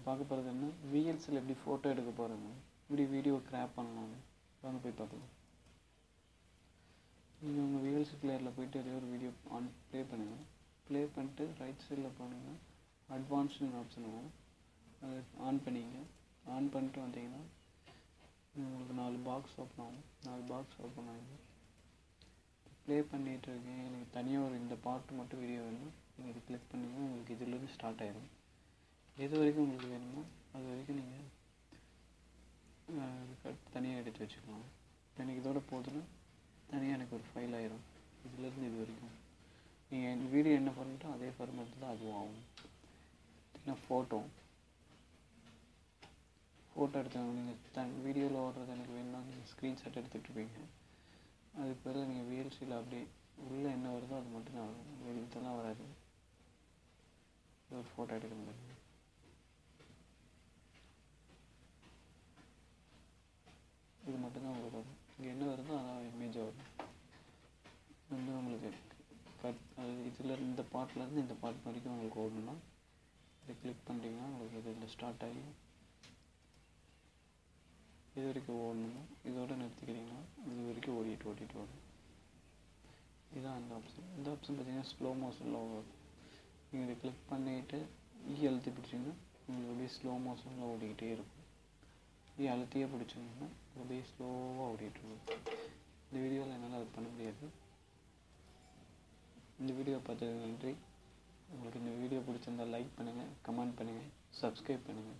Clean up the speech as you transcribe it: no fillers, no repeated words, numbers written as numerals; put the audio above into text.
பார்க்க போகிறது என்ன, விஎல்சியில் எப்படி ஃபோட்டோ எடுக்க போகிறோங்க, இப்படி வீடியோ கிராப் பண்ணணும். வாங்க போய் பார்க்கலாம். நீங்கள் உங்கள் விஎல்சி பிளேயரில் போய்ட்டு ஏதோ ஒரு வீடியோ ப்ளே பண்ணுங்கள். ப்ளே பண்ணிட்டு ரைட் சைடில் போனீங்கன்னா அட்வான்ஸ்னு ஆப்ஷன் வரும், அதை ஆன் பண்ணிங்க. ஆன் பண்ணிட்டு வந்தீங்கன்னா உங்களுக்கு 4 பாக்ஸ் ஓப்பன் ஆகும். 4 பாக்ஸ் ஓப்பன் ஆகும். ப்ளே பண்ணிகிட்டு இருக்கேன், எனக்கு தனியாக ஒரு இந்த பாட்டு மட்டும் வீடியோ வேணும், நீங்கள் இது கிளிக் பண்ணிங்கன்னா உங்களுக்கு இதிலேருந்து ஸ்டார்ட் ஆகிடும். எது வரைக்கும் உங்களுக்கு வேணுமோ அது வரைக்கும் நீங்கள் தனியாக எடுத்து வச்சுக்கலாம். இப்போ எனக்கு இதோட போதுன்னா தனியாக எனக்கு ஒரு ஃபைல் ஆயிரும். இதுலேருந்து இது வரைக்கும் நீங்கள் வீடியோ என்ன ஃபார்மேட்டோ அதே ஃபார்மேட்டில் தான் அதுவும் ஆகும். பார்த்தீங்கன்னா ஃபோட்டோ எடுத்தவங்க நீங்கள் வீடியோவில் ஓடுறது எனக்கு வேணும்னா நீங்கள் ஸ்க்ரீன்ஷாட் எடுத்துகிட்டு இருப்பீங்க. அதுக்கு பதில் நீங்கள் விஎல்சியில் அப்படியே உள்ளே என்ன வருதோ அது மட்டும் தான் வரும், இதெல்லாம் வராது. ஒரு ஃபோட்டோ எடுக்க முடியும். இது மட்டும்தான் உங்களுக்கு வரும். இங்கே என்ன வருதோ அதான் இமேஜாக வரும். வந்து உங்களுக்கு அது இதில் இந்த பாட்டிலேருந்து இந்த பாட் வரைக்கும் உங்களுக்கு ஓடணும்னா இதை கிளிக் பண்ணிட்டீங்கன்னா உங்களுக்கு இதில் ஸ்டார்ட் ஆகி இது வரைக்கும் ஓடணுமோ இதோடு நிறுத்திக்கிறீங்கன்னா இது வரைக்கும் ஓடிட்டு வரும். இதுதான் அந்த ஆப்ஷன். இந்த ஆப்ஷன் பார்த்தீங்கன்னா ஸ்லோ மோஷனில் வரும். நீங்கள் இதை கிளிக் பண்ணிவிட்டு அழுத்தி பிடிச்சிங்கன்னா உங்களுக்கு அப்படியே ஸ்லோ மோஷனில் ஓடிக்கிட்டே இருக்கும். அழுத்தியே பிடிச்சிங்கன்னா அப்படியே ஸ்லோவாக ஓடிட்டுருக்கும். இந்த வீடியோவில் என்னால் அது பண்ண முடியாது. இந்த வீடியோ பார்த்ததுக்கு நன்றி. உங்களுக்கு இந்த வீடியோ பிடிச்சிருந்தால் லைக் பண்ணுங்கள், கமெண்ட் பண்ணுங்கள், சப்ஸ்கிரைப் பண்ணுங்கள்.